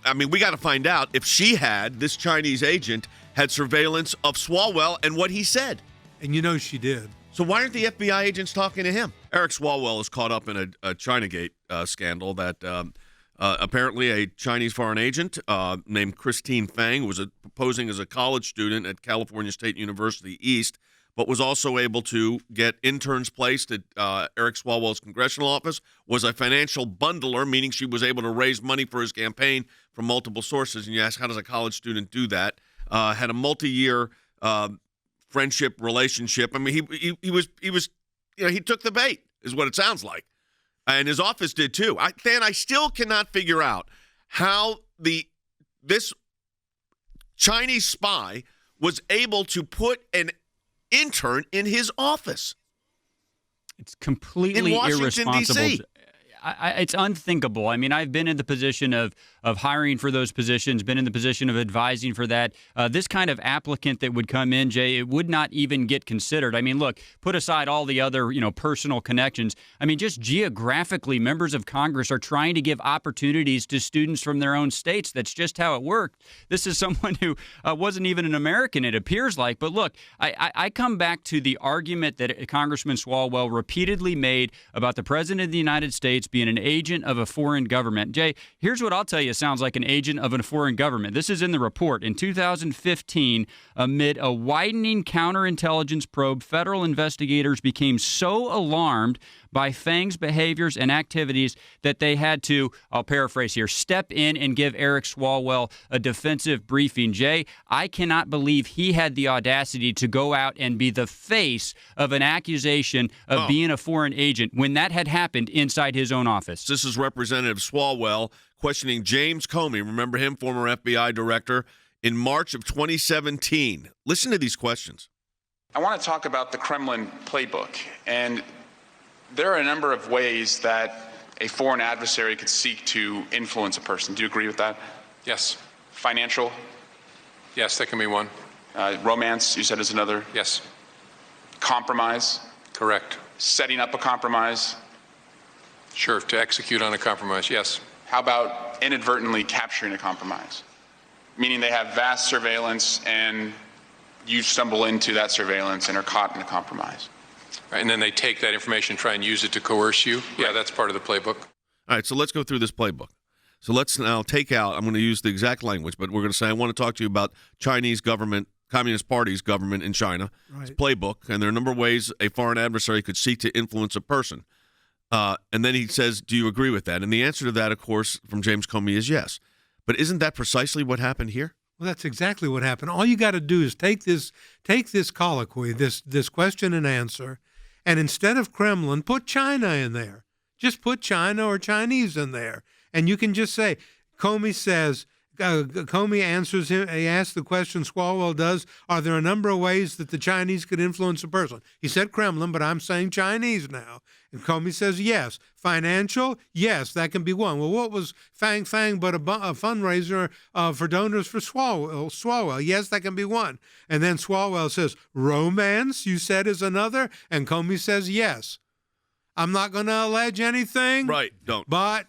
I mean, we got to find out if this Chinese agent had surveillance of Swalwell and what he said. And you know she did. So why aren't the FBI agents talking to him? Eric Swalwell is caught up in a Chinagate scandal that apparently a Chinese foreign agent named Christine Fang was posing as a college student at California State University East, but was also able to get interns placed at Eric Swalwell's congressional office, was a financial bundler, meaning she was able to raise money for his campaign from multiple sources. And you ask, how does a college student do that? Had a multi-year friendship relationship. I mean, he was he took the bait, is what it sounds like. And his office did too. I still cannot figure out how this Chinese spy was able to put an intern in his office. It's completely in Washington, irresponsible. D.C. It's unthinkable. I mean, I've been in the position of hiring for those positions, been in the position of advising for that. This kind of applicant that would come in, Jay, it would not even get considered. I mean, look, put aside all the other, personal connections. I mean, just geographically, members of Congress are trying to give opportunities to students from their own states. That's just how it worked. This is someone who wasn't even an American, it appears like. But look, I come back to the argument that Congressman Swalwell repeatedly made about the President of the United States being an agent of a foreign government. Jay, here's what I'll tell you sounds like an agent of a foreign government. This is in the report. In 2015, amid a widening counterintelligence probe, federal investigators became so alarmed by Fang's behaviors and activities that they had to, I'll paraphrase here, step in and give Eric Swalwell a defensive briefing. Jay, I cannot believe he had the audacity to go out and be the face of an accusation of being a foreign agent when that had happened inside his own office. This is Representative Swalwell questioning James Comey. Remember him, former FBI director, in March of 2017. Listen to these questions. I want to talk about the Kremlin playbook. And there are a number of ways that a foreign adversary could seek to influence a person. Do you agree with that? Yes. Financial? Yes, that can be one. Romance, you said, is another? Yes. Compromise? Correct. Setting up a compromise? Sure, to execute on a compromise, yes. How about inadvertently capturing a compromise? Meaning they have vast surveillance and you stumble into that surveillance and are caught in a compromise. Right, and then they take that information and try and use it to coerce you. Yeah, that's part of the playbook. All right, so let's go through this playbook. So let's now take out, I'm going to use the exact language, but we're going to say I want to talk to you about Chinese government, Communist Party's government in China. Right. It's playbook, and there are a number of ways a foreign adversary could seek to influence a person. And then he says, do you agree with that? And the answer to that, of course, from James Comey is yes. But isn't that precisely what happened here? Well, that's exactly what happened. All you got to do is take this colloquy, this question and answer, and instead of Kremlin, put China in there. Just put China or Chinese in there. And you can just say, Comey says, Comey answers him. He asks the question Swalwell does, are there a number of ways that the Chinese could influence a person? He said Kremlin, but I'm saying Chinese now. And Comey says yes. Financial? Yes, that can be one. Well, what was Fang but a fundraiser for donors for Swalwell? Yes, that can be one. And then Swalwell says, romance, you said, is another? And Comey says yes. I'm not going to allege anything. Right, don't. But,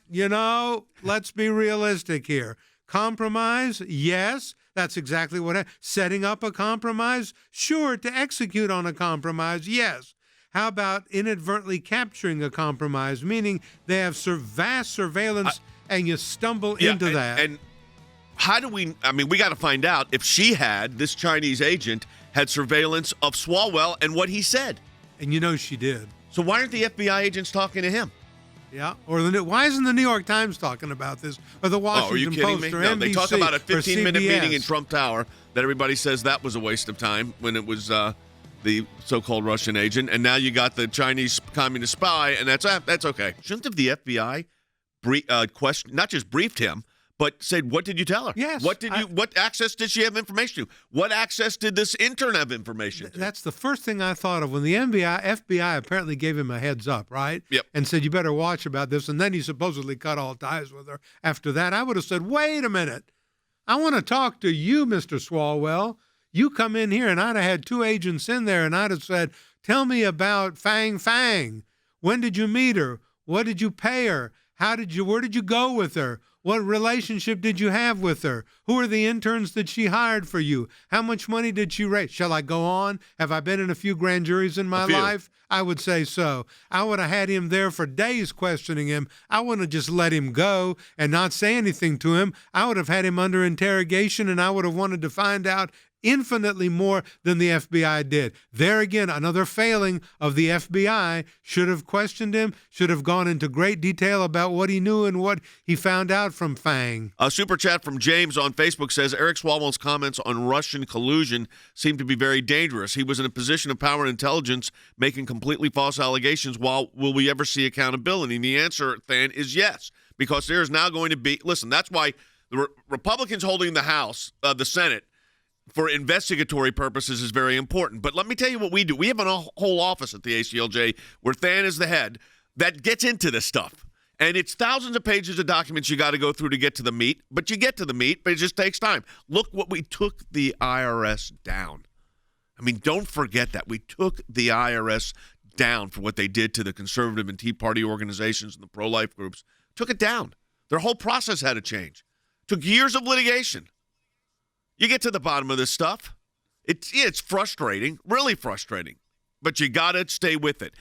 let's be realistic here. Compromise? Yes. That's exactly what setting up a compromise? Sure. To execute on a compromise? Yes. How about inadvertently capturing a compromise, meaning they have vast surveillance and you stumble into that? And how do we got to find out if this Chinese agent had surveillance of Swalwell and what he said. And you know she did. So why aren't the FBI agents talking to him? Yeah, why isn't the New York Times talking about this, or the Washington are you kidding Post, me? or No, NBC, they talk about a 15-minute CBS. meeting in Trump Tower that everybody says that was a waste of time when it was the so-called Russian agent, and now you got the Chinese communist spy, and that's okay. Shouldn't have the FBI not just briefed him, but said, what did you tell her? Yes. What access did she have information to? What access did this intern have information to? That's the first thing I thought of when the FBI apparently gave him a heads up, right? Yep. And said, you better watch about this. And then he supposedly cut all ties with her. After that, I would have said, wait a minute. I want to talk to you, Mr. Swalwell. You come in here, and I'd have had two agents in there, and I'd have said, tell me about Fang. When did you meet her? What did you pay her? Where did you go with her? What relationship did you have with her? Who are the interns that she hired for you? How much money did she raise? Shall I go on? Have I been in a few grand juries in my life? I would say so. I would have had him there for days questioning him. I wouldn't have just let him go and not say anything to him. I would have had him under interrogation, and I would have wanted to find out infinitely more than the FBI did. There again, another failing of the FBI. Should have questioned him, should have gone into great detail about what he knew and what he found out from Fang. A super chat from James on Facebook says Eric Swalwell's comments on Russian collusion seem to be very dangerous. He was in a position of power and intelligence, making completely false allegations. Will we ever see accountability? And the answer, Than, is yes, because there is now going to be, listen, that's why the Republicans holding the House, the Senate, for investigatory purposes is very important. But let me tell you what we do. We have a whole office at the ACLJ where Than is the head that gets into this stuff. And it's thousands of pages of documents you got to go through to get to the meat. But you get to the meat, but it just takes time. Look what we took the IRS down. I mean, don't forget that. We took the IRS down for what they did to the conservative and Tea Party organizations and the pro-life groups. Took it down. Their whole process had to change. Took years of litigation. You get to the bottom of this stuff. It's frustrating, really frustrating, but you got to stay with it.